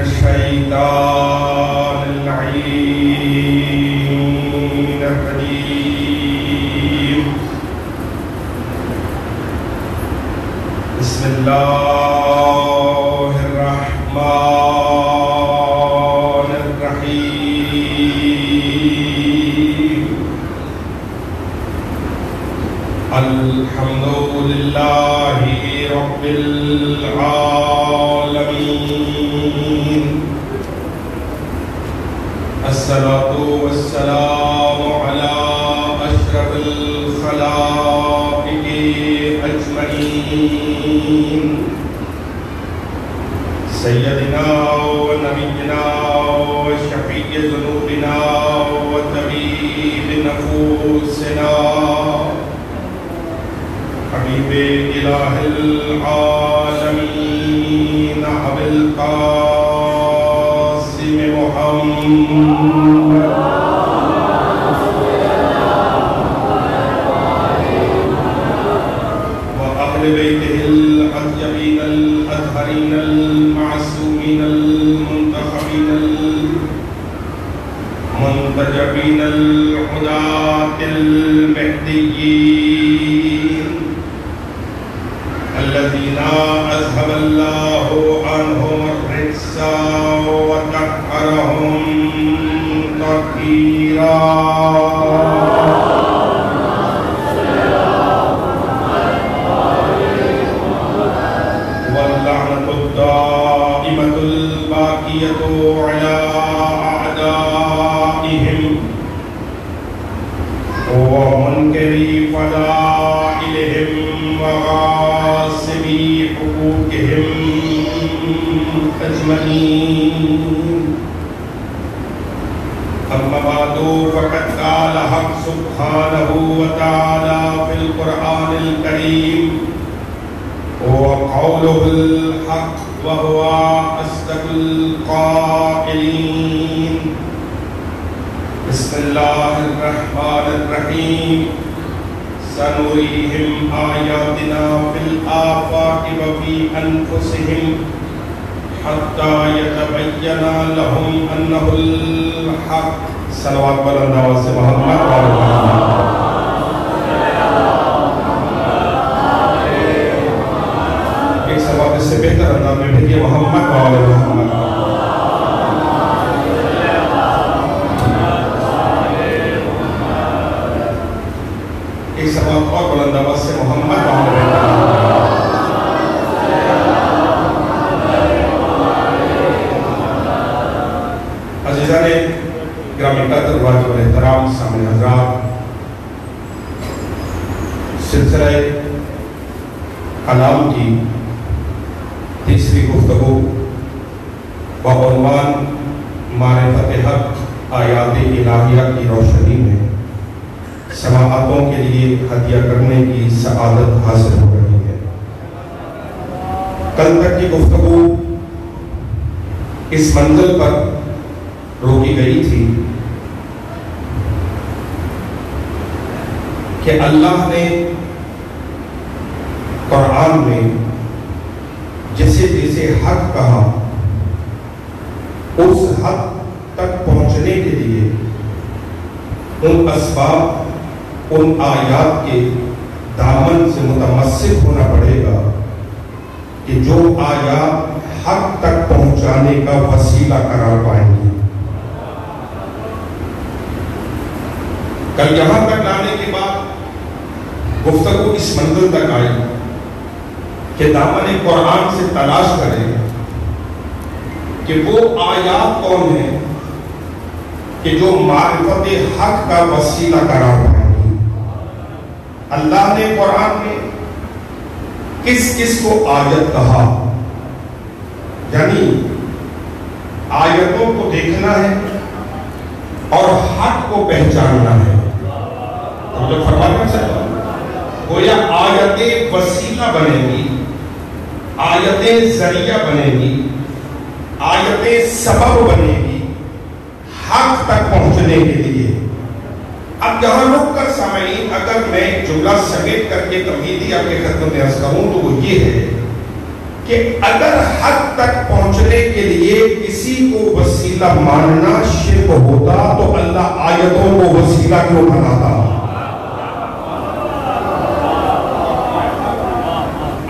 الشيطان اللعين الرجيم. بسم الله الرحمن الرحيم. الحمد لله رب العالمين. الصلاة والسلام على أشرف الخلائق أجمعين سيدنا ونبينا وشفيع ذنوبنا وطبيب نفوسنا حبیب الہ العالمین ابو القاسم محمد وأہل بیتہ الأطیبین الأطہرین المعصومین المنتخبین المنتجبین الہداة المہدیین الذين أذهب الله عنهم الرجس وطهرهم تطهيرا. واللعنة الدائمة الباقية على أعدائهم ومنكري فضائلهم وغاصبي حقوقهم أجمعين. أما بعد فقد قال حق سبحانه وتعالى في القرآن الكريم وقوله الحق وهو أصدق القائلين. بسم الله الرحمن الرحيم. سنريهم آياتنا في الآفاق وفي أنفسهم حتى يتبين لهم أنه الحق. صلوات بلند آواز سے محمد ایک صلوات اس سے بہتر انداز میں بھیجئے محمد وآل محمد. ایک صلوات اور بلند آواز سے محمد وآل محمد. عزیزان گرامی قدر واجب الاحترام سامعین حضرات، سلسلہ کلام کی تیسری گفتگو بعنوان معرفت حق آیات الہیہ کی روشنی میں سماعتوں کے لیے ہدیہ کرنے کی سعادت حاصل ہو رہی ہے. کل تک کی گفتگو اس منزل پر روکی گئی تھی کہ اللہ نے قرآن میں جسے جسے حق کہا اس حق تک پہنچنے کے لیے ان اسباب ان آیات کے دامن سے متمسک ہونا پڑے گا کہ جو آیات حق تک پہنچانے کا وسیلہ قرار پائیں گی. کل یہاں تک لانے کے بعد گفتگو اس منزل تک آئی کہ دامن قرآن سے تلاش کریں کہ وہ آیات کون ہیں کہ جو معرفت حق کا وسیلہ قرار پائیں. اللہ نے قرآن میں کس کس کو آیت کہا، یعنی آیتوں کو دیکھنا ہے اور حق کو پہچاننا ہے. جو فرمایا سکتا گویا آیتیں وسیلہ بنیں گی، آیتیں ذریعہ بنیں گی، آیتیں سبب بنیں گی حق تک پہنچنے کے لیے. اب یہاں رک کر سامعین اگر میں جملہ سمیٹ کر کے توحیدی آپ کے خدمت میں عرض کروں تو وہ یہ ہے کہ اگر حق تک پہنچنے کے لیے کسی کو وسیلہ ماننا شرک ہوتا تو اللہ آیتوں کو وسیلہ کیوں بناتا؟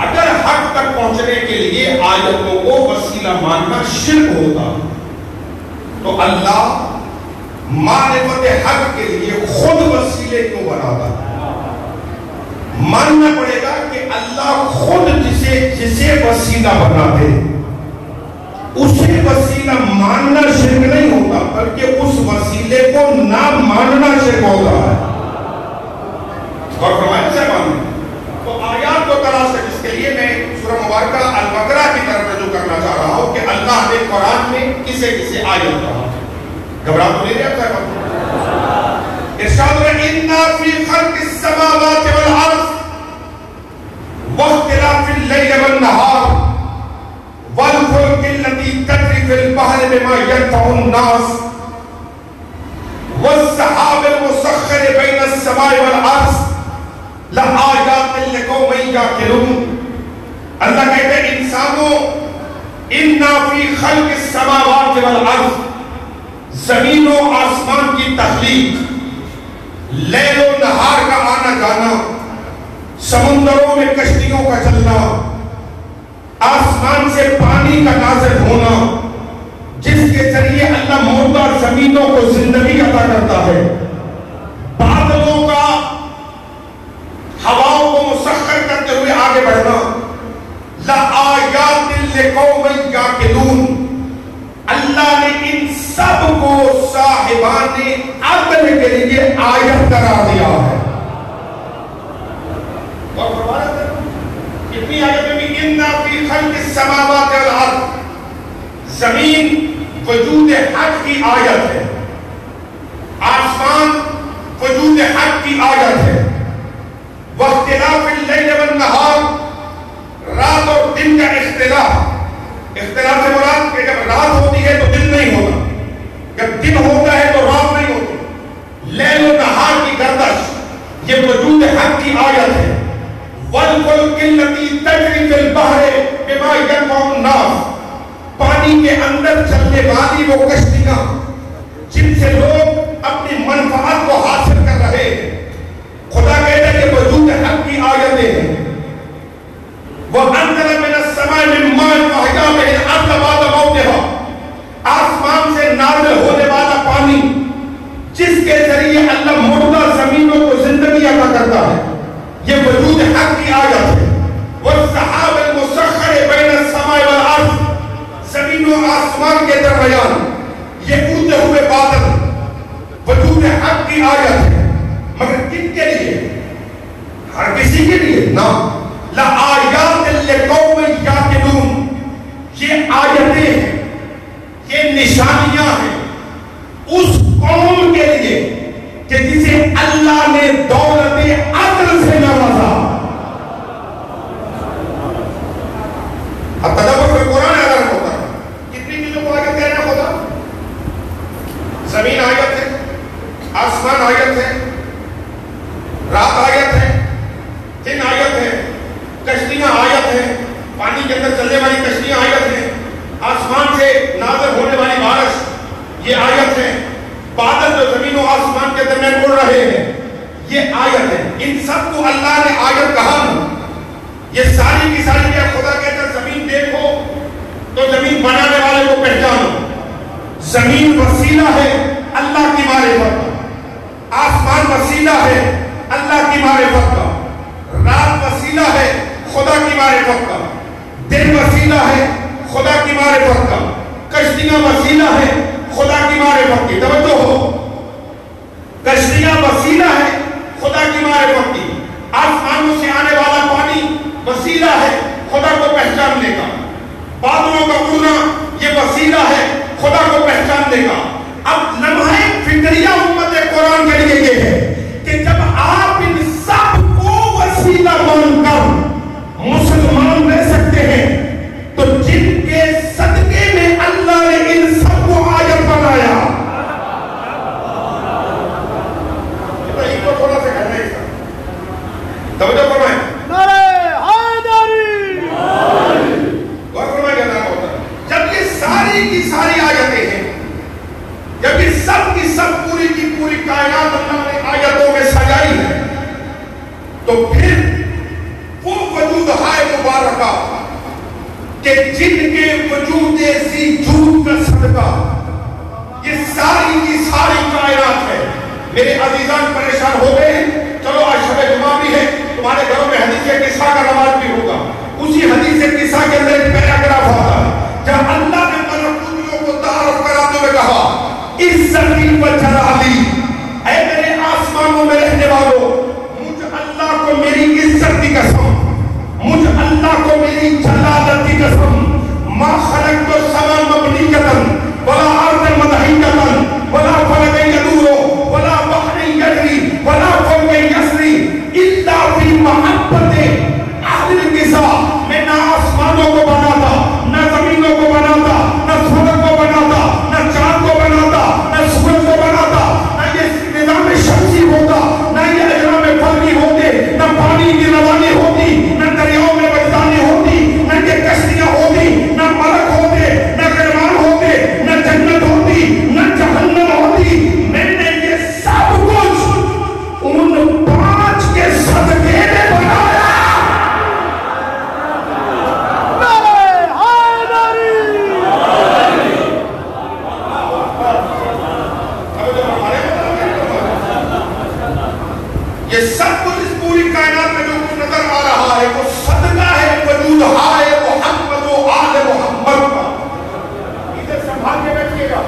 اگر حق تک پہنچنے کے لیے آیتوں کو وسیلہ ماننا شرک ہوتا تو اللہ معرفت حق کے لیے خود وسیلے کیوں بناتا؟ ماننا پڑے گا کہ اللہ خود جسے وسیلہ بناتے اسے وسیلہ ماننا شرک نہیں ہوتا، بلکہ اس وسیلے کو نہ ماننا شرک ہوتا ہے۔ اور فرمائے سے ماننا تو آیات کو تلاش ہے، جس کے لیے میں سورہ مبارکہ البقرہ کی طرف رجوع کرنا چاہ رہا ہوں کہ اللہ نے قرآن میں کسے کسے آیت کہا۔ گھبرا تو نہیں رہا صاحب؟ ارشاد ہے اِنَّا فِي خَلْقِ السَّمَاوَاتِ وَالْأَرْضِ وَاخْتِلَافِ اللَّيْلِ وَالنَّهَارِ وَالْفُلْكِ الَّتِي تَجْرِي فِي الْبَحْرِ بِمَا يَنفَعُ النَّاسَ وَالسَّحَابِ الْمُسَخَّرِ بَيْنَ السَّمَاءِ وَالْأَرْضِ لَآيَاتٍ لِقَوْمٍ يَعْقِلُونَ۔ اللہ کہتے ہیں انسانوں اِنَّا فِي خَلْقِ السَّمَاوَاتِ وَالْأَرْضِ، زمین و آسمان کی تخلیق، لیل و نہار کا آنا جانا، سمندروں میں کشتیوں کا چلنا، آسمان سے پانی کا نازل ہونا جس کے ذریعے اللہ مردہ زمینوں کو زندگی عطا کرتا ہے، بادلوں کا ہواؤں کو مسخر کرتے ہوئے آگے بڑھنا، لآیات لقوم یعقلون، اللہ نے ان سب کو صاحبان عقل کے لیے آیت قرار دیا ہے۔ اور فرمایا کتنی آیتیں بھی اِنَّا فِي خَلْقِ السَّمَاوَاتِ وَالْأَرْضِ، زمین وجود حق کی آیت ہے، آسمان وجود حق کی آیت ہے، وَاخْتِلَافِ اللَّيْلِ وَالنَّهَارِ، رات اور دن کا اختلاف سے مراد کہ جب رات ہوتی ہے تو دن نہیں ہوتا، جب دن ہوتا ہے تو رات نہیں ہوتی، لیل و نہار کی گردش یہ وجود حق کی آیت ہے۔ وَالْفُلْكِ الَّتِي تَجْرِي فِي الْبَحْرِ بِمَا يَنفَعُ النَّاسَ، پانی کے اندر چلنے والی وہ کشتیاں جن سے لوگ اپنی منفعت کو حاصل کر رہے ہیں، خدا کہتا ہے کہ وجود حق کی آیتیں ہیں۔ وَأَنزَلَ مِنَ السَّمَاءِ مِن مَّاءٍ فَأَحْيَا بِهِ الْأَرْضَ بَعْدَ مَوْتِهَا، آسمان سے نازل ہونے والا پانی جس کے ذریعے اللہ مردہ زمینوں کو زندگی عطا کرتا ہے، یہ وجود حق کی آیت ہے۔ وَالسَّحَابِ الْمُسَخَّرِ بَيْنَ السَّمَاءِ وَالْأَرْضِ، زمین و آسمان کے درمیان یہ اڑتے ہوئے بادل وجود حق کی آیت ہے، مگر کن کے لیے؟ ہر کسی کے لیے نہ، لآیات لقوم یعقلون، یہ آیتیں ہیں، یہ نشانیاں ہیں اس قوم کے لیے کہ جسے اللہ نے دولت عقل سے نوازا۔ اب تدبر میں قرآن اعلان ہوتا ہے، کتنی چیزوں کو آیت کہنا ہوتا؟ زمین آیت ہے، آسمان آیت ہے، رات آیت ہے، دن آیت ہے، کشتیاں آیت ہیں، پانی کے اندر چلنے والی کشتیاں آیت ہیں، آسمان سے نازل ہونے والی بارش یہ آیت ہے، بادل جو زمین و آسمان کے درمیان اڑ رہے ہیں یہ آیت ہے۔ ان سب کو اللہ نے آیت کہا نا، یہ ساری کی ساری کیا خدا کہتا ہے زمین دیکھو تو زمین بنانے والے کو پہچانو، زمین وسیلہ ہے اللہ کی معرفت کا، آسمان وسیلہ ہے اللہ کی معرفت کا، رات وسیلہ ہے خدا کی معرفت کا، دن وسیلہ ہے خدا کی معرفت کا، کشتیاں وسیلہ ہے خدا کی معرفت کی۔ توجہ ہو، کشتیاں وسیلہ ہے خدا کی معرفت کی، آسمانوں سے آنے والا پانی وسیلہ ہے خدا کو پہچاننے کا، بادلوں کا اڑنا یہ وسیلہ ہے خدا کو پہچاننے کا۔ اب لمحہ فکریہ امت قرآن کے لیے یہ ہے کہ جب آپ ان سب کو وسیلہ مان کر مسلمان رہ سکتے ہیں تو جن کے صدقے میں اللہ نے ان سب کو آیت بنایا، توجہ فرمائیں، نعرہ حیدری، کہ جن کے وجود سی جھوٹ کا صدقہ یہ ساری کی ساری کائنات ہے. میرے عزیزان پریشان ہو گئے ہیں. چلو آج شب جمعہ بھی ہے, تمہارے گھروں میں حدیث قصہ کا رواج بھی ہوگا. اسی حدیث قصہ کے اندر ایک پیراگراف آتا ہے جہاں اللہ نے ملکوتیوں کو تعارف کراتے ہوئے کہا عزتی و جلالی, اے میرے آسمانوں میں رہنے والوں, مجھ اللہ کو میری عزت کی قسم, مجھ اللہ کو میری جلالت کی قسم, ما خلقت السماء مبنیۃ ولا ارض مدحیۃ ولا فلک یدور ولا بحر یجری ولا فلک یسری الا فی محبت اہل القصہ. میں نہ آسمانوں کو بناتا, نہ زمینوں کو بناتا, نہ سورج کو بناتا, نہ چاند کو بناتا, نہ سورج کو بناتا, نہ یہ نظام شمسی ہوتا, نہ یہ اجرام فلکی ہوتے, نہ پانی کی روانی ہوتی, نہ دریاؤں میں بجدانی ہوتی, نہ یہ کشتیاں ہوتی, نہ ملک ہوتے, نہ غیرمان ہوتے, نہ جنت ہوتی, نہ جہنم ہوتی. میں نے یہ سب کچھ ان 5 کے صدقے میں بنایا. یہ سب کچھ اس پوری کائنات میں جو کچھ نظر آ رہا ہے وہ صدقہ ہے وجود ہائے محمد و آل محمد کا. ادھر سنبھال کے بیٹھیے گا,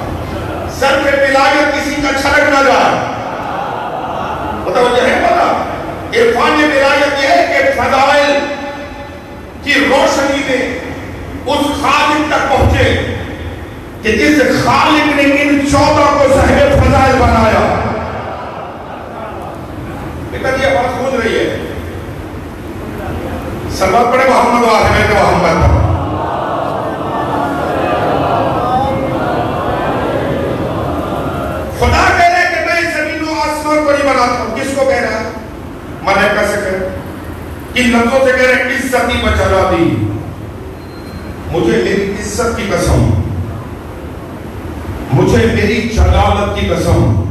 سر پہ ولایت کسی کا چھلک نہ جائے. متوجہ ہے پتہ, عرفان ولایت یہ ہے کہ فضائل کی روشنی میں اس خالق تک پہنچے کہ جس خالق نے ان 14 کو صاحب فضائل بنایا. یہ بات سمجھ رہی ہے. سلوات پڑھے محمد و آل محمد. خدا کہہ رہے کہ میں زمین و آسمان کو نہیں بناتا ہوں. کس کو کہہ رہا ہے؟ ملائکہ سے کہہ رہے, کن لفظوں سے کہہ رہے؟ عزتی و جلالی, مجھے میری عزت کی قسم, مجھے میری جلالت کی قسم.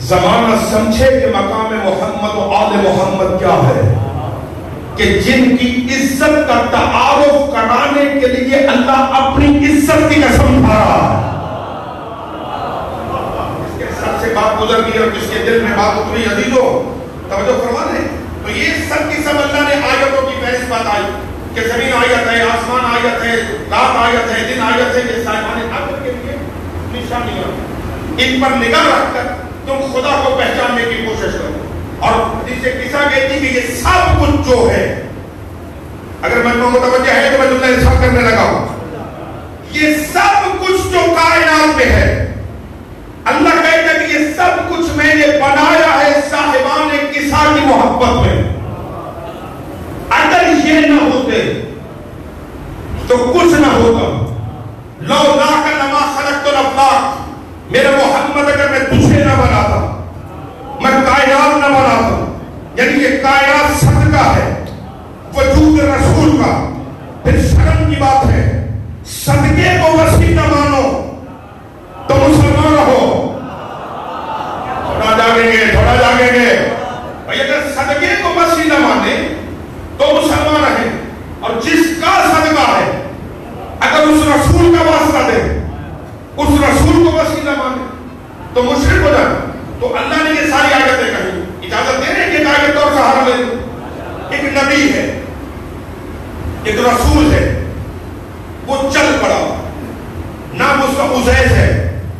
زمانہ سمجھے کہ مقام محمد و آل محمد کیا ہے, کہ جن کی عزت کا تعارف کرانے کے لیے اللہ اپنی عزت کی قسم کھا رہا ہے. اس کے سب سے بات گزر گئی اور جس کے دل میں بات اتری, عزیزو توجہ فرما لیں. تو یہ سب کی سب اللہ نے آیتوں کی فہرست بتائی کہ زمین آیت ہے, آسمان آیت ہے, رات آیت ہے, دن آیت ہے. یہ صاحبان عقل کے لیے نشانیاں, ان پر نگاہ رکھ کر تم خدا کو پہچاننے کی کوشش کرو. اور حدیث قصہ کہتی کہ یہ سب کچھ جو ہے, اگر میں کو متوجہ ہے تو میں تمہیں ارشاد کرنے لگا ہوں, یہ سب کچھ جو کائنات میں ہے, اللہ کہتا ہے کہ یہ سب کچھ میں نے بنایا ہے صاحبان قصہ کی محبت میں. اگر یہ نہ ہوتے تو کچھ نہ ہوتا. لولاک لما خلقت الافلاک, میرے محمد اگر میں تجھے نہ بناتا, میں کائنات نہ بناتا. یعنی یہ کائنات صدقہ ہے وجود رسول کا. پھر شرم کی بات ہے, صدقے کو وسیع نہ مانو تو مسلمان رہو. تھوڑا جاگیں گے بھائی. اگر صدقے کو وسیع نہ مانے تو مسلمان رہے, اور جس کا صدقہ ہے اگر اس رسول کا واسطہ دے, اس رسول کو وسیع نہ مانے تو مشرک ہو جائے. تو اللہ نے یہ ساری آیتیں کہی, اجازت دے رہے کہ ایک آیت اور سہارا لے لو. ایک نبی ہے, ایک رسول ہے, وہ چل پڑا, نام اس کا عزیز ہے,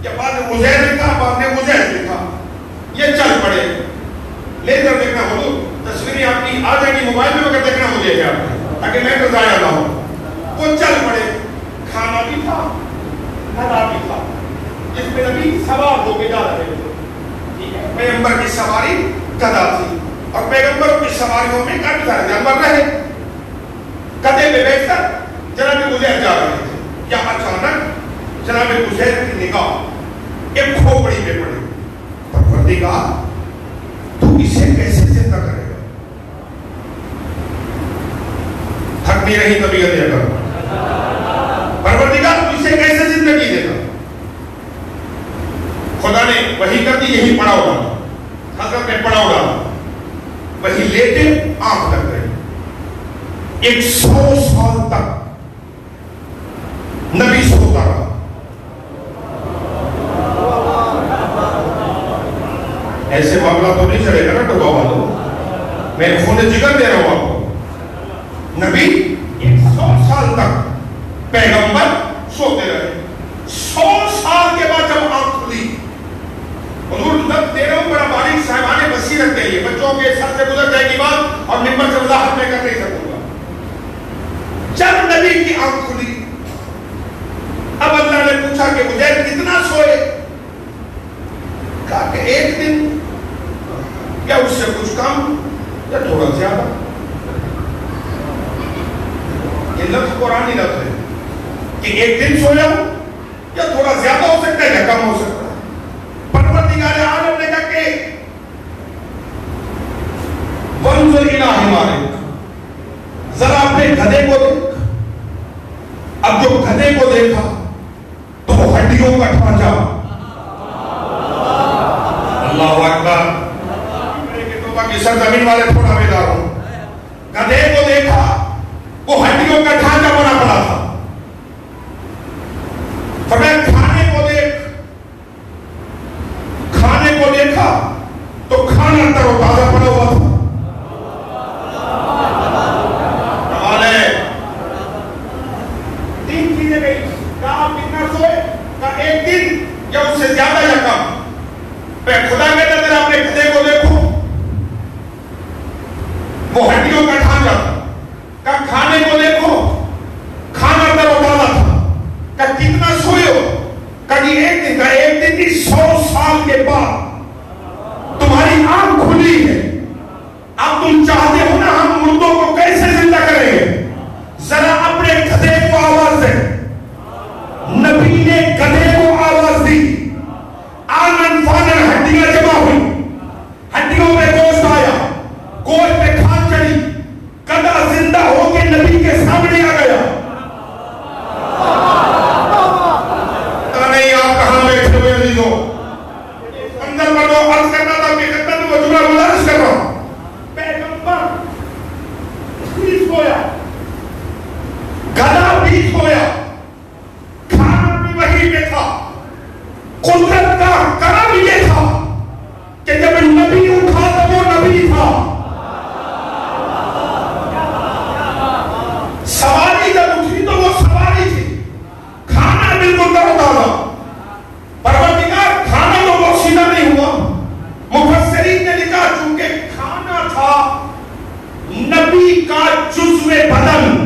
یا بعد نے عزیز لکھا, بعد نے عزیز لکھا. یہ چل پڑے, لے کر دیکھنا ہو تصویریں آپ کی آ جائیں گی موبائل میں, مگر دیکھنا مجھے کیا تاکہ میں تو ضائع نہ ہوں. وہ چل پڑے, کھانا بھی تھا, گھڑا بھی تھا, جس میں نبی سوار ہو کے جا رہے تھے. پیغمبر کی سواری گدھا تھی, اور پیغمبروں کی سواریوں میں کافی سارے جانور رہے. گدھے پہ بیٹھ کر جناب عزیر جا رہے تھے. یا اچانک جناب عزیر کی نگاہ ایک کھوپڑی پہ پڑی. پروردگار تو اسے کیسے زندہ کرے گا؟ تھک نہیں رہی طبیعت یہ کر. پروردگار تو اسے کیسے زندگی دے گا؟ خدا نے وحی کر دی, یہی پڑا ہوگا. حضرت نے پڑا ہوگا, وہی لیٹے, آنکھ لگ گئی. 100 سال تک نبی سوتا رہا. ایسے معاملہ تو نہیں چلے گا نا ٹوبا والوں. میں خون جگر دے رہا ہوں آپ کو. نبی 100 سال تک پیغمبر سوتے رہے. 100 سال کے بعد جب آنکھ کھلی, حضور دے رہا ہوں, بڑا باریک صاحبان بصیرت ہے یہ, بچوں کے سر سے گزر جائے گی بات اور ممبر سے وضاحت میں کر نہیں سکوں گا. جب نبی کی آنکھ کھلی, اب اللہ نے پوچھا کہ مجھے کتنا سوئے؟ کہا کہ 1 دن یا اس سے کچھ کم یا تھوڑا زیادہ. یہ لفظ قرآنی لفظ ہے کہ 1 دن سویا یا تھوڑا زیادہ ہو سکتا ہے یا کم ہو سکتا ہے. پروردگار عالم نے کہا کہ وانظر الی حمارک, ذرا اپنے گدھے کو دیکھ. اب جو گدھے کو دیکھا تو وہ ہڈیوں کا ڈھانچہ. اللہ اکبر. کہ سرزمین والے تھوڑا بیدار ہوں. گدھے کو دیکھا وہ ہڈیوں کا ڈھانچہ بنا پڑا تھا. فرمایا کھانے کو دیکھ, کھانے کو دیکھا تو کھانا تر و تازہ پڑا ہوا تھا. کمال ہے. 3 چیزیں گئی. کہا آپ کتنا سوئے؟ کہا 1 دن یا اس سے زیادہ یا کم. خدا کہتا ہے ذرا اپنے گدھے کو دیکھو, وہ ہڈیوں کا ڈھانچہ تھا. کہا کھانے کو دیکھو, کھانا تر و تازہ تھا. کہا کتنا سوئے ہو؟ کہا 1 دن. کہا 1 دن کی 100 سال کے بعد تمہاری آنکھ کھلی ہے. اب تم چاہتے ہو نا ہم مردوں کو کیسے زندہ کریں گے؟ ذرا اپنے گدھے کو آواز دے. نبی نے گدھے کو آواز دی. آنن فانن ہڈیاں جمع ہوئی, ہڈیوں میں گوشت آیا, گوشت پہ کھان چڑھی, گدھا زندہ ہو کے نبی کے سامنے آ گیا. نہیں آپ کہاں بیٹھے ہوئے عزیزوں؟ اندر بڑھو. عرض کرنا تھا کہ خدمت میں جملہ گزارش کر رہا ہوں. پیغمبر بھی سویا, گدھا بھی سویا, کھانا بھی وہی پہ تھا. قدرت کا کرم یہ تھا کہ جب نبی اٹھا تو وہ نبی تھا. سواری جب اٹھی تو وہ سواری تھی. کھانا بالکل تر و تازہ. پروردگار کھانا تو وہ سیدھا نہیں ہوا. مفسرین نے لکھا چونکہ کھانا تھا نبی کا جزو بدن.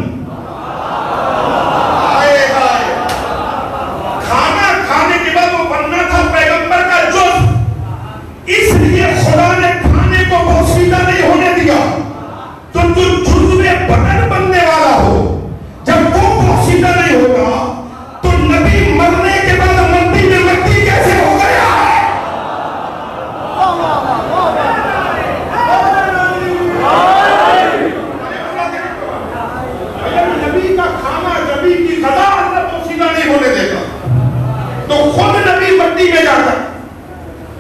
کھانا کھانے کے بعد وہ بننا تھا پیغمبر کا جزو. اس لیے خدا نے کھانے کو بوسیدہ نہیں ہونے دیا. تو جو جزو بدن بننے والا ہو, جب وہ بوسیدہ نہیں ہوگا تو نبی مرنے کے بعد مٹی میں مٹی کیسے ہو گیا ہے؟ نبی کا کھانا, نبی کی غذا اندر بوسیدہ نہیں ہونے دیتا تو خود نبی مٹی میں جاتا.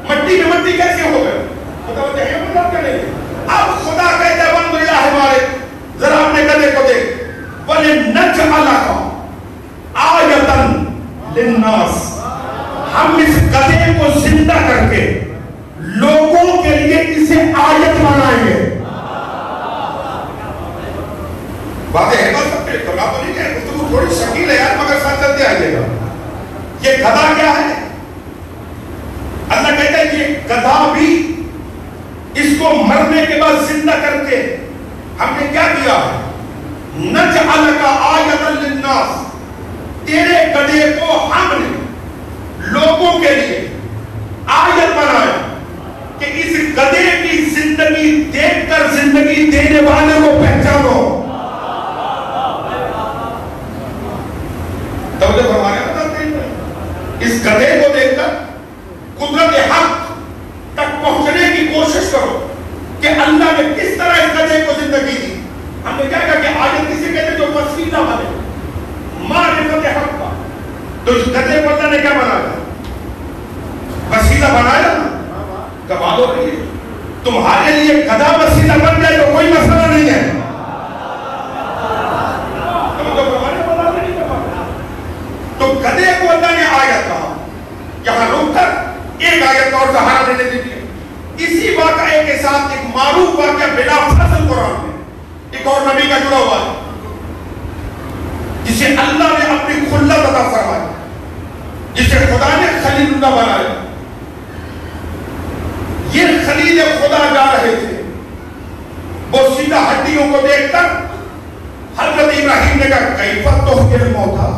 مٹی میں مٹی کیسے ہو گئے؟ متوجہ ہے مطلب کیا نہیں؟ اب خدا کہتا ہے وانظر الی حمارک, ذرا اپنے گدھے کو دیکھ. وَلِنَجْعَلَكَ آیَةً لِلنَّاسِ, ہم اس گدھے کو زندہ کر کے لوگوں کے لیے اسے آیت بنائیں گے. واضح ہے بات سب پہ کرنا تو نہیں ہے, گفتگو تھوڑی شکیل ہے یار, مگر ساتھ چلتے آئیے گا. یہ گدھا کیا ہے؟ اللہ کہتا ہے یہ گدھا بھی اس کو مرنے کے بعد زندہ کر کے ہم نے کیا کیا ہے؟ نجعلک آیۃ للناس, تیرے گدھے کو ہم نے لوگوں کے لیے آیت بنایا کہ اس گدھے کی زندگی دیکھ کر زندگی دینے والے کو پہچانو. توجہ فرمایا بتاتے ہیں, اس گدھے کو دیکھ کر قدرت حق تک پہنچنے کی کوشش کرو کہ اللہ نے کس طرح اس گدھے کو زندگی دی. ہم نے کیا کہا کہ آیت کسے کہتے جو وسیلہ بنے معرفت حق کا, تو اس گدھے کو اللہ نے کیا بنایا؟ وسیلہ بنایا نا. کمال ہو رہی ہے. تمہارے لیے گدھا وسیلہ بن جائے تو کوئی مسئلہ نہیں ہے. اور نبی کا جڑا ہوا ہے جسے اللہ نے اپنی خلت عطا فرمائی، جسے خدا نے خلیل اللہ بنایا. یہ خلیل خدا جا رہے تھے، وہ سیدھا ہڈیوں کو دیکھ کر حضرت ابراہیم نے کہا کیف تحیی الموتیٰ،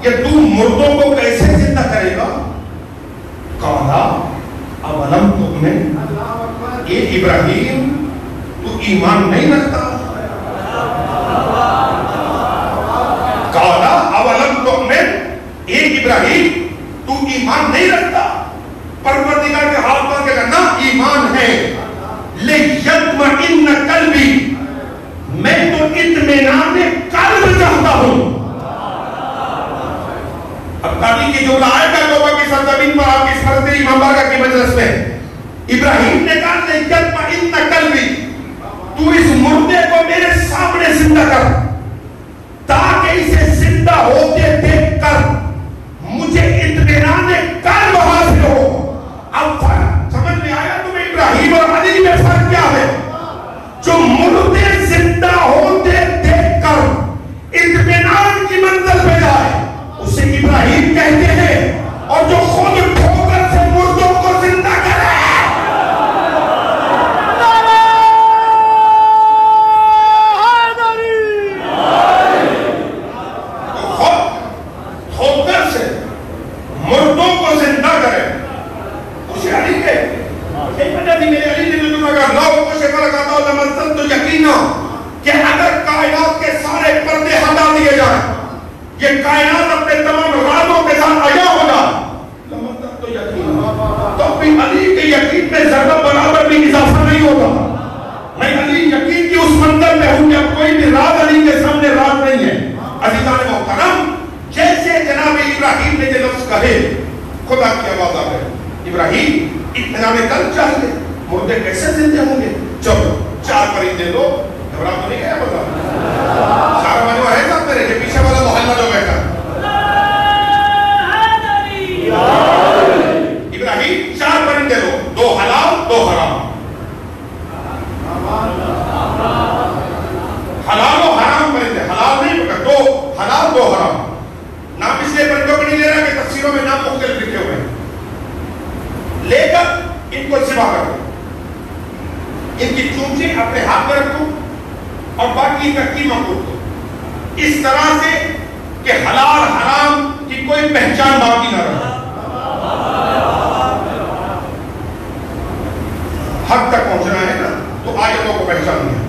کہ تو مردوں کو کیسے زندہ کرے گا؟ قالا اولم تؤمن، اے ابراہیم تو ایمان نہیں رکھتا؟ قالا اولم تؤمن، اے ابراہیم تو ایمان نہیں رکھتا؟ پروردگار کے ہاتھ پر کہا نا ایمان ہے، لیطمئن قلبی، میں تو اطمینان قلب چاہتا ہوں. اب تاریخ کی جملہ آئے گا توبہ کی سرزمین پر آپ کی حضرت امام بارگاہ کی مجلس میں ابراہیم نے کہا لیطمئن قلبی، تو اس مردے کو میرے سامنے زندہ کر تاکہ اسے زندہ ہوتے دیکھ کر مجھے اطمینان قلب حاصل ہو. اب سمجھ میں آیا تمہیں ابراہیم اور علی میں فرق کیا ہے؟ جو مردے زندہ ہوتے دیکھ کر اطمینان کی منزل پہ جائے اسے ابراہیم کہتے ہیں، اور جو خود ٹھوکر سے مردوں کو زندہ کرے ٹھوکر سے مردوں کو زندہ کرے اسے علی کہے. ایک وجہ تھی میرے علی نے جو کہا لو کو شکر کہتا ہوں لمنزل تو یقینا کہ اگر کائنات کے سارے پردے ہٹا دیے جائیں، یہ کائنات اپنے تمام رازوں کے ساتھ آیا ہوگا، لمنزل تو یقینا، تو اپنی علی کے یقین میں ذرہ برابر بھی اضافہ نہیں ہوگا. میں علی یقین کی اس منزل میں ہوں کہ اب کوئی بھی راز علی کے سامنے راز نہیں ہے. عزیزان محترم، جیسے جناب ابراہیم نے یہ لفظ کہے خدا کی آواز آ گئی، ابراہیم اطمینان قلب چاہیے، مردے کیسے زندے ہوں گے؟ چلو 4 پرندے دو. گھبرا تو نہیں گیا بتا سارا مجمع ہے سب میرے یہ پیچھے والا محلہ جو بیٹھا ابراہیم 4 پرندے دو، 2 حلال 2 حرام. حلال و حرام پرندے، حلال نہیں پکڑ، 2 حلال 2 حرام. نام اس لیے پرندوں کو نہیں لے رہا کہ تفسیروں میں نام مختلف لکھے ہوئے ہیں. لے کر ان کو ذبح کر دو، ان کی چونچیں اپنے ہاتھ میں رکھو اور باقی کا قیمہ کوٹ دو، اس طرح سے کہ حلال حرام کی کوئی پہچان باقی نہ رہے. حق تک پہنچنا ہے نا تو آیتوں کو پہچاننا ہے.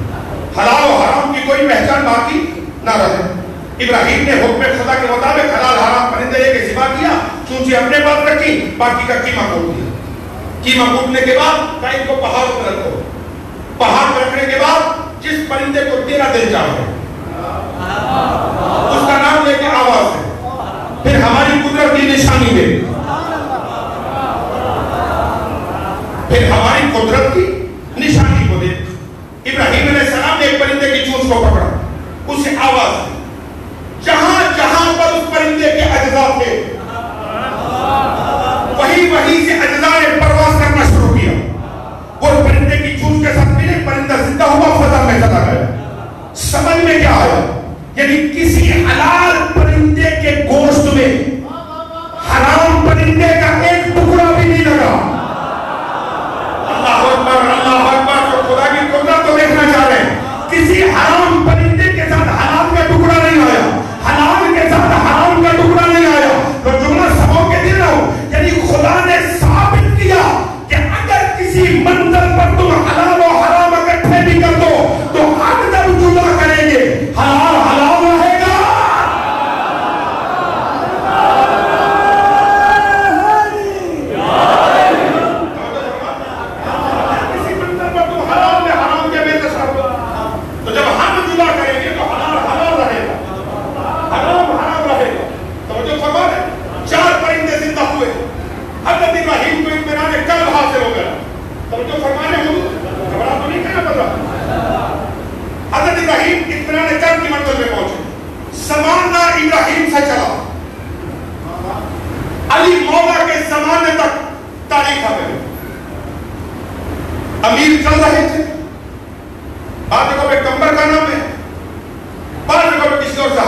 حلال و حرام کی کوئی پہچان باقی نہ رہے. ابراہیم نے حکم خدا کے مطابق حلال حرام پرندے لے کے ذبح کیا، چونچیں اپنے پاس رکھی، باقی کا قیمہ کوٹ دیا. قیمہ کوٹنے کے بعد ان کو پہاڑ پر رکھو. پہاڑ پر رکھنے کے بعد جس پرندے کو تیرا دل چاہے اس کا نام لے کے آواز ہے، پھر ہماری قدرت کی نشانی دے، پھر ہماری قدرت کی نشانی کو دے. ابراہیم علیہ السلام نے ایک پرندے کی چونچ کو پکڑا، اسے آواز دی. جہاں جہاں پر اس پرندے کے اجزاء تھے وہی سے اجزاء نے پرواز کرنا شروع کیا. وہ پرندے کی چونچ کے ساتھ ملے، پرندہ زندہ ہوا، فضا میں چلا گیا. سمجھ میں کیا آیا؟ یعنی کسی حلال پرندے کے گوشت میں حرام پرندے کا ایک ٹکڑا بھی نہیں لگا. اللہ اکبر اللہ اکبر. جو خدا کی قدرت کو دیکھنا چاہ رہے ہیں، کسی حرام پرندے کے ساتھ حلال کا ٹکڑا نہیں آیا، حلال کے ساتھ حرام کا ٹکڑا نہیں آیا. تو جملہ سمجھ کے دل رہو، یعنی خدا نے ثابت کیا کہ اگر کسی منزل پر تم حلال و حرام اکٹھے بھی کر دو تو حق جب جدا کریں گے حلال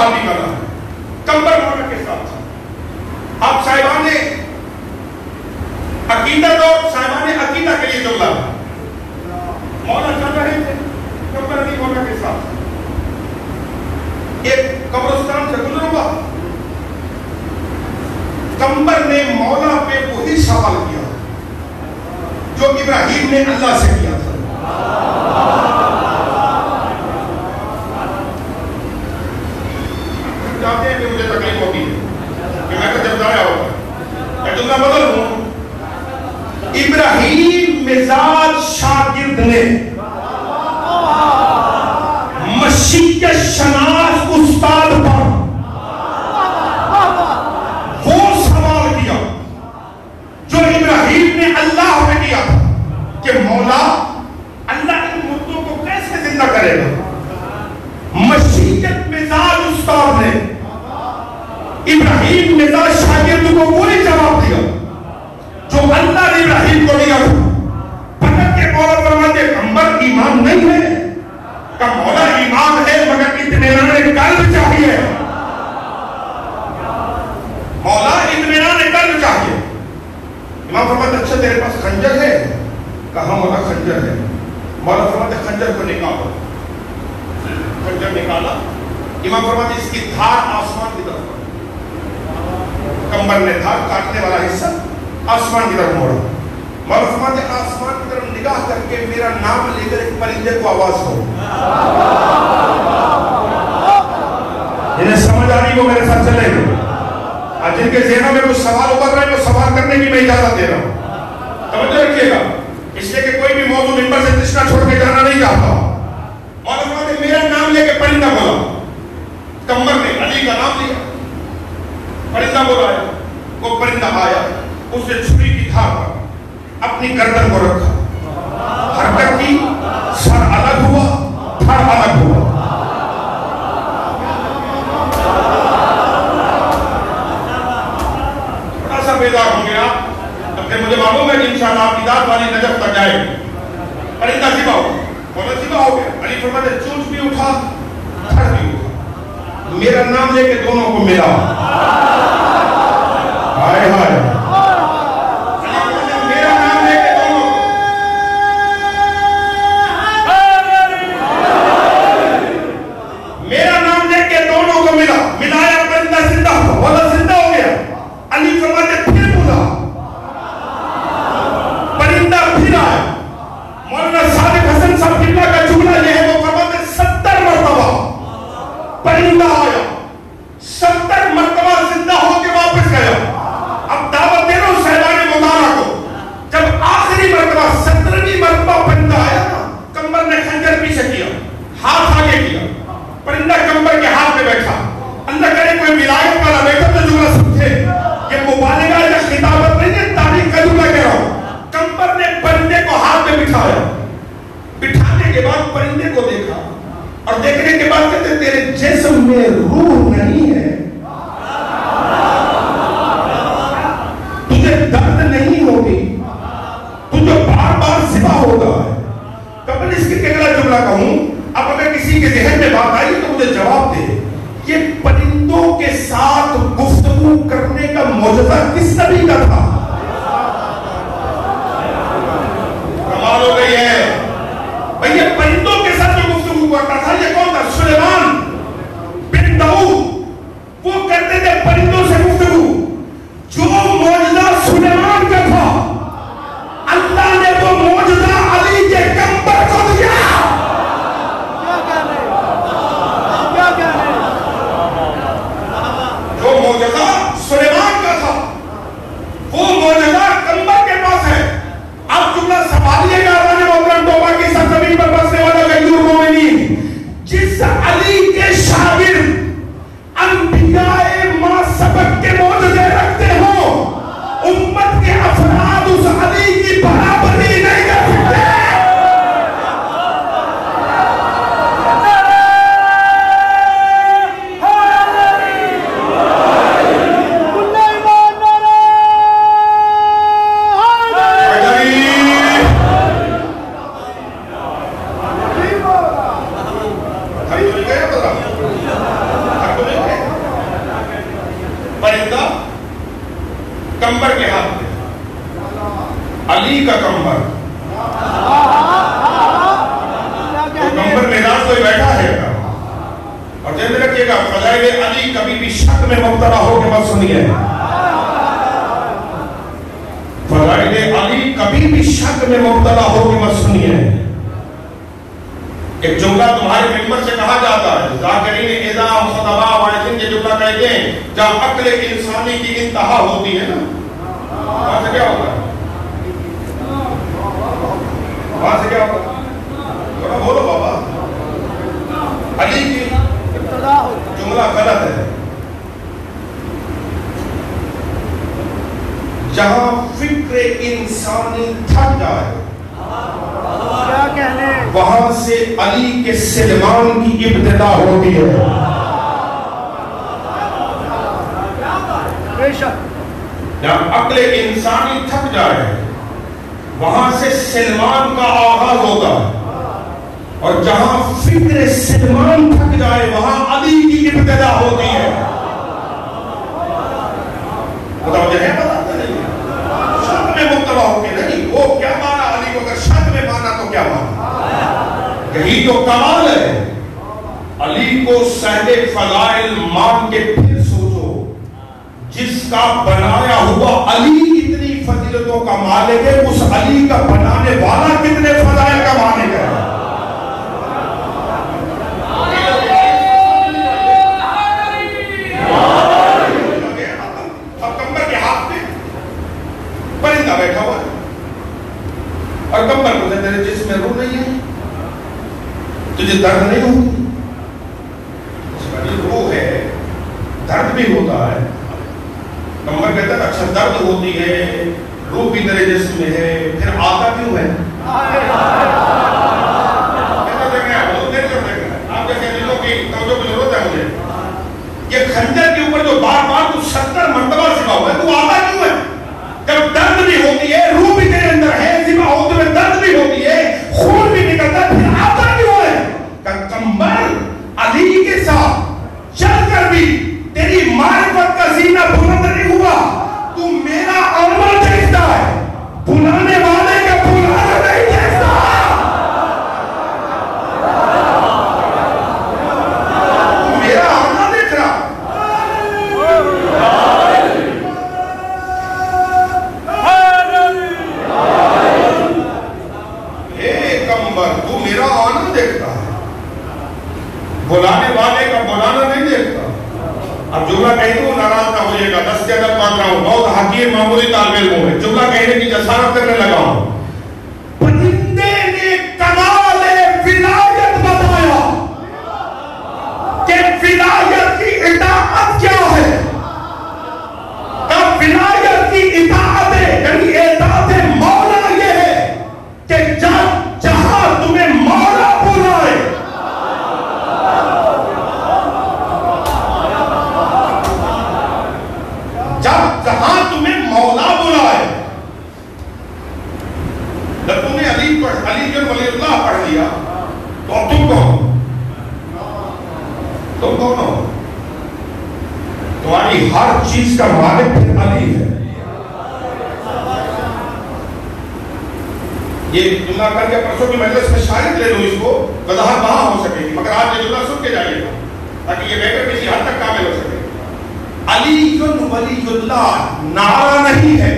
بحال بھی کرنا ہے. کمبر مولا کے ساتھ آپ صاحبان عقیدت اور صاحبان عقیدہ کے لیے جملہ مولا چل رہے تھے کمبر علی مولا کے ساتھ. ایک قبرستان سے گزر ہوا, کمبر نے مولا پہ وہی سوال کیا جو ابراہیم نے اللہ سے کیا تھا. جاتے ہیں کہ مجھے تکلیف ہوتی ہے کہ میں جب ضائع ہوتا میں جملہ بدل ہوں. ابراہیم مزاج شاگرد نے مشیت شناس استاد پر وہ سوال کیا جو ابراہیم نے اللہ پہ کیا تھا کہ مولا اللہ ان مردوں کو کیسے زندہ کرے گا. مشیت مزاج استاد نے ابراہیم مزاج شاگرد کو وہی جواب دیا جو اللہ نے ابراہیم کو دیا تھا. پتہ کہ مولا فرماتے کمبر ایمان نہیں ہے کہ مولا ایمان ہے مگر اطمینان قلب چاہیے. مولا اطمینان قلب چاہیے. امام فرماتے اچھا تیرے پاس خنجر ہے؟ کہاں مولا خنجر ہے. مولا فرماتے خنجر کو نکالو. خنجر نکالا. امام فرماتے اس کی دھار آسمان کی طرف. کمبر نے دھار کاٹنے والا حصہ آسمان کی طرف موڑا. مولا فرماتے آسمان کی طرف نگاہ کر کے میرا نام لے کر ایک پرندے کو آواز ہو. انہیں سمجھ آ رہی وہ میرے ساتھ چلے گئے. آج جن کے ذہنوں میں کچھ سوال ابھر رہے ہیں وہ سوال کرنے کی میں اجازت دے رہا ہوں. توجہ رکھیے گا اس لیے کہ کوئی بھی موضوع ممبر سے تشنا چھوڑ کے جانا نہیں چاہتا. مولا فرماتے میرا نام لے کے پرندہ بولا. کمبر نے علی کا نام لیا. پرندہ بولا ہے. وہ پرندہ آیا اس نے چھری کی دھار پر اپنی گردن کو رکھا. حرکت کی سر الگ ہوا تھر الگ ہوا. تھوڑا سا بیدار ہو گیا. اب مجھے معلوم ہے کہ انشاءاللہ آپ کی داد والی نجف تک جائے گی. پرندہ ذبح ہو گیا. مولا ذبح ہو گیا. علی فرماتے چونچ بھی اٹھا تھر بھی اٹھا. میرا نام لے کے دونوں کو ملا. ہائے ہائے میرا نام لے کے دونوں میرا نام لے کے دونوں کو ملا. ملایا پرندہ زندہ ہوا. مولا زندہ ہو گیا. علی فرماتے پھر بولا. پرندہ پھر آیا. مولانا صادق حسن صاحب قبلہ کا جملہ یہ ہے وہ فرماتے 70 مرتبہ پرندہ آیا. 70 مرتبہ زندہ ہو کے واپس گیا. اب دعوت دے رہا ہوں صاحبان مطالعہ کو. جب آخری مرتبہ 17ویں مرتبہ پرندہ آیا کمبر نے خنجر پیچھے کیا ہاتھ آگے کیا. پرندہ کمبر کے ہاتھ میں بیٹھا. اللہ کرے کوئی ولایت والا بیٹھا تو جملہ سمجھے یہ مبالغہ یا خطابت نہیں ہے تاریخ کا جملہ کہہ رہا ہوں. کمبر نے پرندے کو ہاتھ میں بٹھایا. بٹھانے کے بعد پرندے کو دیکھا اور دیکھنے کے بعد کہتے تیرے جسم میں روح نہیں ہے. درد نہیں ہوگی. تو جو بار بار ذبح ہوگا ہے. قبل اس کے اگلا جملہ کہوں اب اگر کسی کے ذہن میں بات آئی تو مجھے جواب دے. یہ پرندوں کے ساتھ گفتگو کرنے کا معجزہ کس نبی کا تھا؟ کمال ہو گئی ہے بھئی. یہ پرندوں کے ساتھ جو گفتگو کرتا تھا یہ کون تھا؟ سلیمان بن داؤد. وہ کرتے تھے پرندوں سے گفتگو. جو معجزہ سلیمان کا تھا اللہ نے وہ معجزہ علی کے کمبر کو دیا. جو معجزہ سلیمان کا تھا وہ کمبر کے ہاتھ میں، علی کا کمبر. تو کمبر معراج کوئی بیٹھا ہے گا. اور ذہن میں رکھیے گا فضائل علی کبھی بھی شک میں مبتلا ہو کے مت سنیے. فضائل علی کبھی بھی شک میں مبتلا ہو کے مت سنیے. ایک جملہ تمہارے ممبر سے کہا جاتا ہے، ذاکرین اذا خطبا واعظین، یہ جملہ کہتے ہیں جب عقل انسانی کی انتہا ہوتی ہے نا، وہاں سے کیا ہوگا؟ وہاں سے کیا ہوگا؟ تھوڑا بولو بابا. علی کی جملہ غلط ہے. جہاں فکر انسانی تھک جائے وہاں سے علی کے سلمان کی ابتدا ہوتی ہے. جہاں عقل انسانی تھک جائے وہاں سے سلمان کا آغاز ہوگا، اور جہاں فکر سلمان تھک جائے وہاں علی کی ابتدا ہوتی ہے. متوجہ ہے؟ بتاتے نہیں شک میں مبتلا ہو کے نہیں. وہ کیا مانا علی کو؟ اگر شک میں مانا تو کیا مانا؟ یہی تو کمال ہے. علی کو صاحب فضائل مان کے پھر سوچو، جس کا بنایا ہوا علی اتنی فضیلتوں کا مالک ہے، اس علی کا بنانے والا کتنے فضائل کا مالک ہے. پرندہ بیٹھا ہوا ہے اور کمبر کو تیرے جسم میں روح نہیں ہے، تجھے درد نہیں ہوتی؟ روح ہے، درد بھی ہوتا ہے. کمبر کہتا ہے اچھا درد ہوتی ہے، روح بھی تیرے جسم میں ہے، پھر آتا کیوں ہے؟ آپ جیسے دلوں کی توجہ کی ضرورت ہے مجھے. یہ خنجر کے اوپر جو بار بار تو 70 مرتبہ سکھا ہوا ہے، تو آتا کیوں ہے؟ جب درد بھی ہوتی ہے، روح بھی تیرے اندر ہے، ذبح ہوتے ہوئے درد بھی ہوتی ہے، خون بھی نکلتا ہے، پھر آتا کیوں ہے؟ کہ کمبر علی کے ساتھ چل کر بھی تیری معرفت کا زینہ بلند نہیں ہوا. تو میرا آنا دیکھتا ہے، بلانے والے کا بلانا نہیں دیکھتا. تو میرا آنا دیکھ رہا. تو میرا آنا دیکھتا ہے، بلانے والے کا بلانا نہیں دیکھتا. اب جملہ کہہ دوں ناراض نہ ہوئیے گا، 10 کے ادب پڑھ رہا ہوں، بہت حقیر معمولی طالب علم ہے، جملہ کہنے کی جسارت کرنے لگا ہوں. پرندے نے کمال ولایت بتایا کہ ولایت کی اطاعت کیا ہے. ولایت کی اطاعت یعنی اطاعت مولا یہ ہے کہ جہاں تمہیں مولا بلائے جہاں تمہیں مولا بلائے. جب تم نے علی بن ولی اللہ پڑھ لیا تو اب تم کون؟ تم کون ہو؟ تمہاری ہر چیز کا مالک پھر علی ہے. یہ جملہ کر کے پرسوں کی مجلس میں شاید لے لوں اس کو، وضاحت وہاں ہو سکے گی، مگر آج یہ جملہ سن کے جائیے گا تاکہ یہ بہتر کسی حد تک کامل ہو سکے. علی ولی اللہ نعرہ نہیں ہے،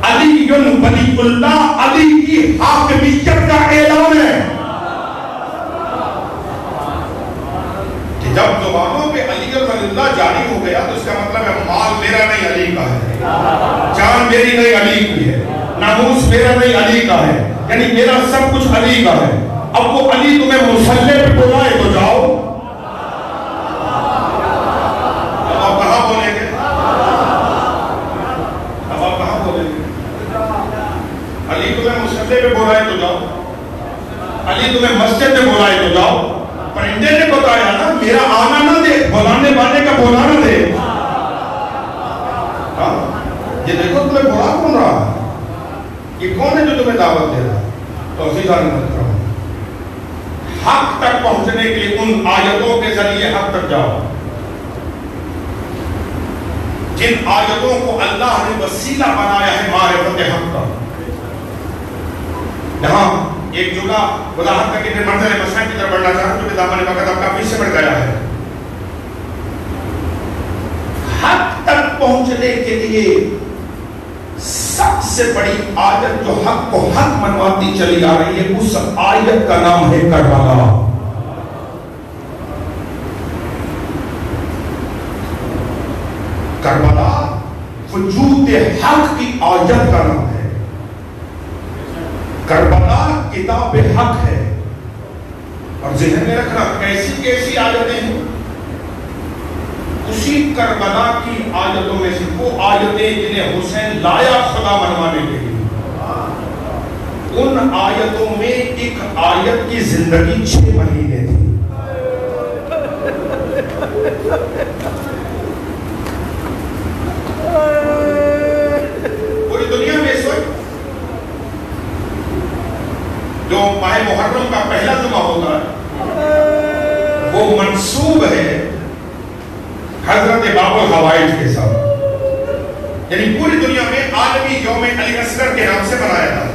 علی ولی اللہ علی کی حاکمیت کا اعلان ہے. کہ جب زبانوں پہ علی ولی اللہ جاری ہو گیا تو اس کا مطلب ہے مال میرا نہیں علی کا ہے، جان میری نہیں علی کی ہے، ناموس میرا نہیں علی کا ہے، یعنی میرا سب کچھ علی کا ہے. اب وہ علی تمہیں مصلی پہ بلائے تو جاؤ. اب آپ کہاں بولیں گے؟ علی تمہیں مصلی پہ بلائے تو جاؤ، علی تمہیں مسجد میں بلائے تو جاؤ. پرندے نے بتایا نا میرا آنا نہ دے، بلانے والے کا بلانا دے. یہ دیکھو تمہیں بلا کون رہا ہے؟ یہ کون ہے جو تمہیں دعوت دے رہا ہے؟ تو حق تک پہنچنے کے لیے ان آیتوں کے ذریعے حق تک جاؤ. جن آیتوں کو اللہ نے وسیلہ بنایا ہے معرفت حق کا. یہاں ایک جملہ وضاحت کر کے پھر منظر مسائل کی طرف بڑھنا چاہتا ہوں، کیونکہ دامن وقت اب کافی سے بڑھ گیا ہے. حق تک پہنچنے کے لیے سب سے بڑی آیت جو حق کو حق منواتی چلی آ رہی ہے، اس آیت کا نام ہے کربلا. کربلا وجود حق کی آیت کا نام ہے. کربلا کتاب حق ہے. اور ذہن میں رکھنا کیسی کیسی آیتیں ہیں. اسی کربلا کی آیتوں میں سے وہ آیتیں جنہیں حسین لایا خدا منوانے کے لیے، ان آیتوں میں ایک آیت کی زندگی 6 مہینے تھی. پوری دنیا میں اس وقت جو ماہ محرم کا پہلا جمعہ ہوتا ہے وہ منسوب ہے حضرت باب الحوائج کے ساتھ. یعنی پوری دنیا میں عالمی یوم علی اصغر کے نام سے منایا تھا.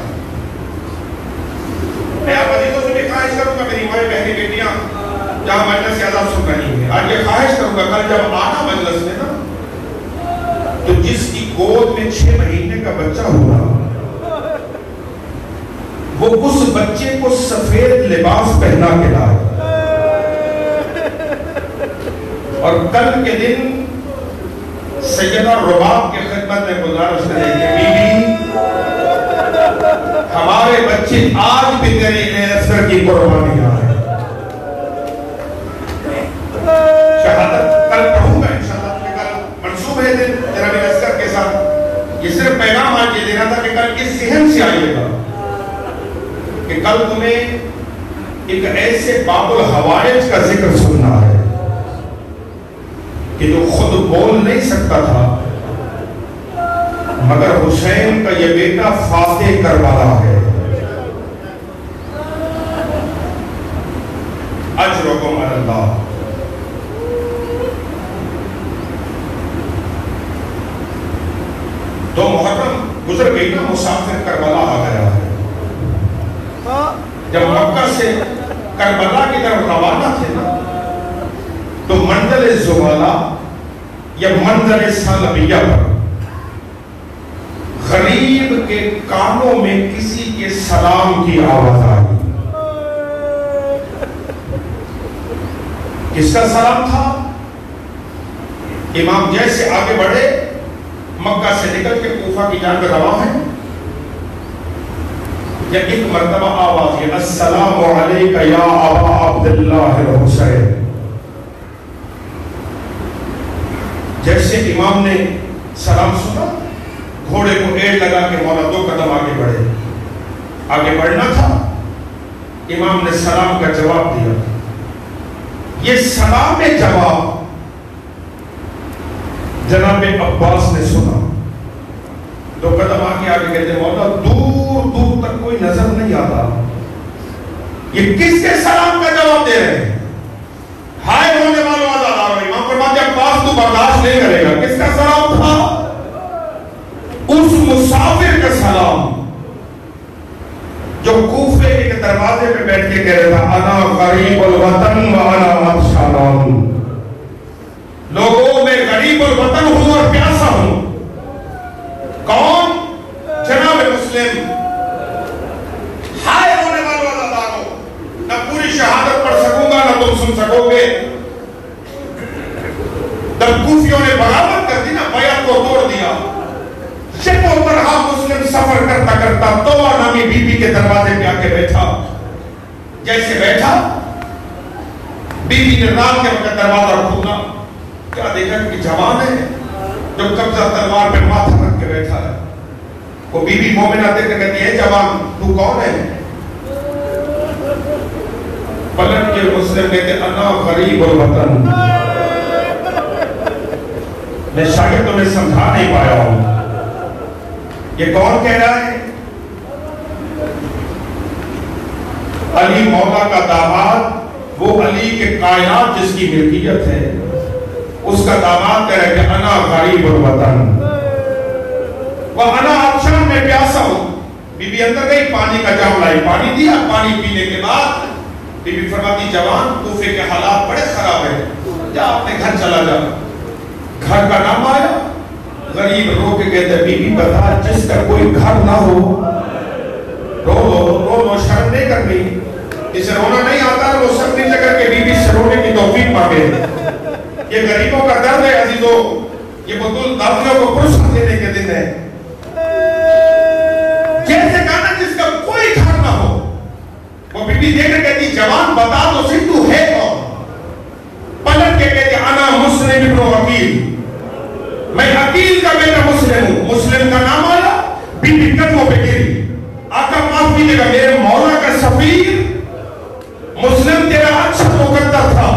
میں آپ عزیزوں سے بھی خواہش کروں گا، میری مائیں بہنیں بیٹیاں جہاں مجلس سے آداب سن رہی ہیں، آج یہ خواہش کروں گا کل جب آنا مجلس میں نا، تو جس کی گود میں 6 مہینے کا بچہ ہوگا وہ اس بچے کو سفید لباس پہنا کے لائے، اور کل کے دن سیدہ رباب کے خدمت میں گزارش کریں کہ بی بی ہمارے بچے آج بھی تیرے علی اصغر کی قربانیاں ہیں. شہادت کل پڑھوں گا انشاءاللہ، کہ کل منصوب ہے دن جناب علی اصغر کے ساتھ. یہ صرف پیغام آج یہ دینا تھا کہ کل اس ذہن سے آئیے گا کہ کل تمہیں ایک ایسے باب الحوائج کا ذکر سننا ہے کہ جو خود بول نہیں سکتا تھا، مگر حسین کا یہ بیٹا فاتح کربلا ہے. اجرکم علی اللہ. تو محرم گزر گئی نا، مسافر کربلا آ گیا ہے. جب مکہ سے کربلا کی طرف روانہ تھے نا، تو منزل زغالہ یا منزل سالبیہ پر غریب کے کانوں میں کسی کے سلام کی آواز آئی. کس کا سلام تھا؟ امام جیسے آگے بڑھے، مکہ سے نکل کے کوفہ کی جانب رواں ہیں، یا ایک مرتبہ آواز ہے السلام علیک یا ابا عبداللہ الحسین. جیسے امام نے سلام سنا، گھوڑے کو ایڑ لگا کے مولا 2 قدم آگے بڑھے. آگے بڑھنا تھا، امام نے سلام کا جواب دیا. یہ سلام جواب جناب عباس نے سنا. 2 قدم آگے کہتے مولا دور دور تک کوئی نظر نہیں آتا، یہ کس کے سلام کا جواب دے رہے ہیں؟ ہائے ہونے والوں آزاداروں. امام فرماتے ہیں عباس تو برداشت نہیں کرے گا. کس کا سلام تھا؟ اس مسافر کا سلام جو کوفے کے دروازے پہ بیٹھ کے کہہ رہا تھا انا غریب الوطن و انا مبشران. لوگوں میں غریب الوطن ہوں اور پیاسا ہوں. کون؟ جناب مسلم. ہائے ہونے والوں آزاداروں، نہ پوری شہادت پڑھ سکوں گا نہ تم سن سکو گے. جب کوفیوں نے بغاوت کر دی نا، بیعت کو توڑ دیا، شب و برہا مسلم سفر کرتا کرتا توبہ نامی بی بی کے دروازے پہ آ کے بیٹھا. جیسے بیٹھا، بی بی نے رات کے وقت دروازہ کھولا، کیا دیکھا کہ جوان ہے جو قبضہ تلوار پہ ماتھا رکھ کے بیٹھا ہے. وہ بی بی مومنہ دیکھ کے کہتی ہے جوان تو کون ہے؟ پلٹ کے مسلم کہتے انا غریب الوطن. میں شاید تمہیں سمجھا نہیں پایا ہوں. یہ کون کہہ رہا ہے؟ علی مولا کا داماد، وہ علی کے کائنات جس کی ملکیت ہے، اس کا داماد کہہ رہا کہ انا غریب الوطن وانا عطشان میں پیاسا ہوں. بی بی اندر گئی, پانی کا جام لائی, پانی دیا. پانی پینے کے بعد بی بی فرماتی جوان کوفے کے حالات بڑے خراب ہیں, جا اپنے گھر چلا جا. گھر کا نام آیا. غریب رو کے کہتے بی بی بتا جس کا کوئی گھر نہ ہو رو لو, شرم نہیں کرنی. جسے رونا نہیں آتا وہ سب نیچے کر کے بی بی سے رونے کی توفیق مانگے. یہ غریبوں کا درد ہے عزیزو, یہ بطول دادیوں کو پرسکون دینے کے دن ہے. جیسے کہنا جس کا کوئی گھر نہ ہو, وہ بی بی دیکھ کر کہتی جوان بتا تو صحیح تو ہے کون. پلٹ کے کہتی انا مسلم ابن عقیل, میں عقیل کا بیٹا مسلم ہوں. مسلم کا نام آیا, بی بی قدموں پہ گری. آقا معاف کیجیے گا میرے مولا کا سفیر مسلم تیرا اچھا مقدر تھا.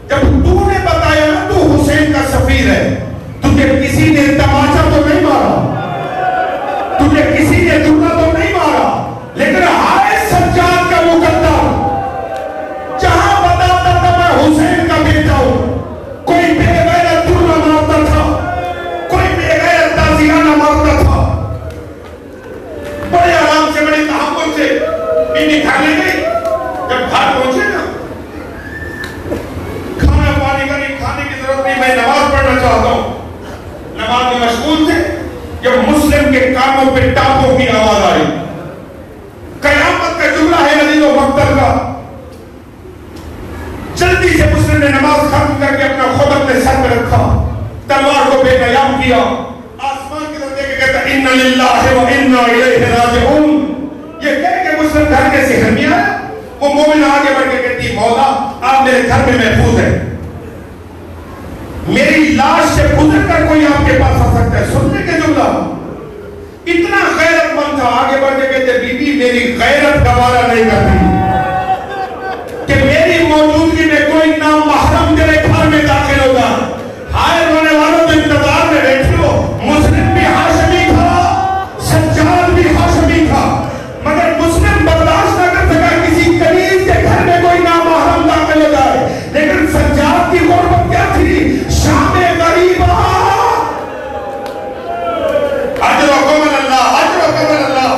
جب تو نے بتایا نا تو حسین کا سفیر ہے, تجھے کسی نے تماچا تو نہیں مارا, تجھے کسی نے دھوکا تو نہیں مارا, لیکن ہائے سجاد کا مقدر جہاں بتاتا تھا میں حسین کا بیٹا ہوں, کوئی بے غیرت دور نہ مارتا تھا, کوئی بے غیرت تازیہ نہ مارتا تھا. بڑے آرام سے بڑے تحمل سے بی بی گھر لے گئی. جب گھر پہنچے نا, کھانا پانی کا نہیں, کھانے کی ضرورت نہیں, میں نماز پڑھنا چاہتا ہوں. نماز میں مشغول تھے. جب مسلم کے کانوں پہ ٹاپوں کی آواز آئی, قیامت کا جملہ ہے عزیز و مقتل کا. جلدی سے مسلم نے نماز ختم کر کے اپنا خود اپنے سر پہ رکھا, تلوار کو بے قیام کیا, آسمان کی طرف دیکھ کے کہتا ان للہ و انا الیہ راجعون. یہ کہہ کے مسلم گھر کے صحن میں آیا. وہ مومن آگے بڑھ کے کہتی مولا آپ میرے گھر میں محفوظ ہیں, میری لاش سے گزر کر کوئی آپ کے پاس آ سکتا ہے. سننے کے جملہ اتنا غیرت مند تھا. آگے بڑھ کے کہتے بی بی میری غیرت گوارا نہیں کرتی کہ میری موجودگی میں کوئی نامحرم تیرے گھر میں داخل ہوگا. ہائے رونے والوں تو انتظار میں بیٹھے ہو. مسلم بھی ہاشمی تھا, سجاد بھی ہاشمی تھا, مگر مسلم برداشت نہ کر سکا کسی کنیز کے گھر میں کوئی نامحرم داخل ہو جائے. لیکن سجاد کی غربت کیا تھی؟ شام غریبہ. اجر و کمل اللہ, اجر و کمل اللہ.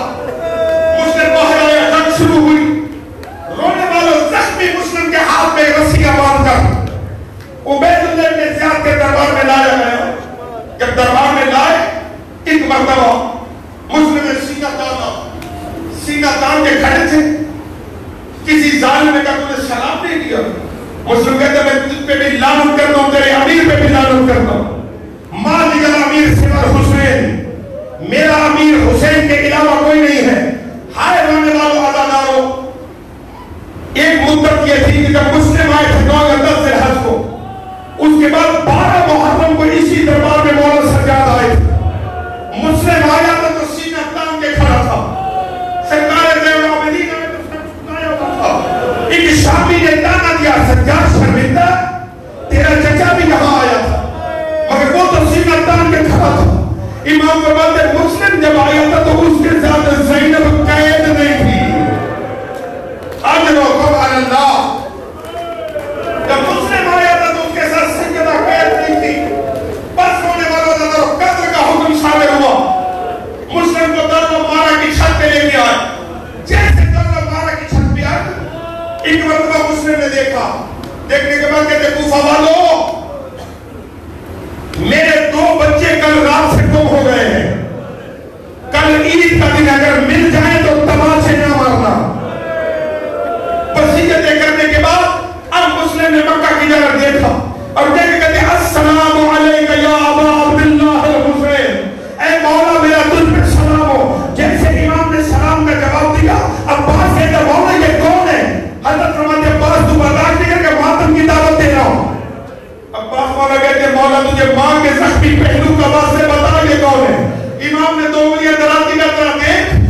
مسلم بہرائے جنگ شروع ہوئی. رونے والوں زخمی مسلم کے ہاتھ میں رسیاں باندھ کر عبید اللہ بن زیاد کے دربار میں لایا گیا. جب دربار میں لائے, ایک مرتبہ مسلم نے سینہ تان کے کھڑے تھے. کسی ظالم نے کہا تو نے سلام نہیں دیا. مسلم کہتے میں تجھ پہ بھی لعنت کرتا ہوں, تیرے امیر پہ بھی لعنت کرتا ہوں. مالک الامیر سوى حسین, میرا امیر حسین کے علاوہ کوئی نہیں ہے. ہائے رونے والوں عزاداروں, ایک مدت یہ تھی کہ جب مسلم آئے تھے 9 اگست سے حج کو, اس کے بعد 12 محرم کو اسی دربار میں مولا سجاد آئے تھے. مسلم آیا تھا تو سینہ تان کے کھڑا تھا. سرکار زین العابدین نے اس نے چھپایا ہوا تھا. ایک شامی نے تانا دیا سجاد شرمندہ, تیرا چچا بھی یہاں آیا تھا, مگر وہ تو سینہ تان کے کھڑا تھا. امام کو بولتے مسلم جب آیا تھا تو اس کے ساتھ زینب قید نہیں تھی. اجر و کمال اللہ. جب مسلم آیا تھا تو اس کے ساتھ سیدہ قید نہیں تھی. بس ہونے والا تھا قتل کا حکم صادر ہوا. مسلم کو در و مارا کی چھت پہ لے کے آئے. جیسے در و مارا کی چھت پہ آئے, ایک مرتبہ مسلم نے دیکھا. دیکھنے کے بعد کہتے کوفہ والوں, میرے 2 بچے کل رات سے گم ہو گئے ہیں. کل عید کا دن اگر مل جائیں تو تماچے نہ مارنا. وصیتیں کرنے کے بعد اب مسلم نے مکہ کی جگہ دیکھا اور دیکھ کے کہتے السلام علیکہ یا ابا عبداللہ الحسین. اے مولا میرا تجھ پہ سلام ہو. جیسے امام نے سلام کا جواب دیا, عباس کہتے مولا یہ کون ہے؟ حضرت فرماتے عباس تو برداشت نہیں کر کے ماتم کی دعوت دے رہا ہوں. عباس مولا کہتے مولا تجھے ماں کے زخمی پہلو کا واضح بتا یہ کون ہے. امام نے 2 انگلیاں دراتی کر دیکھ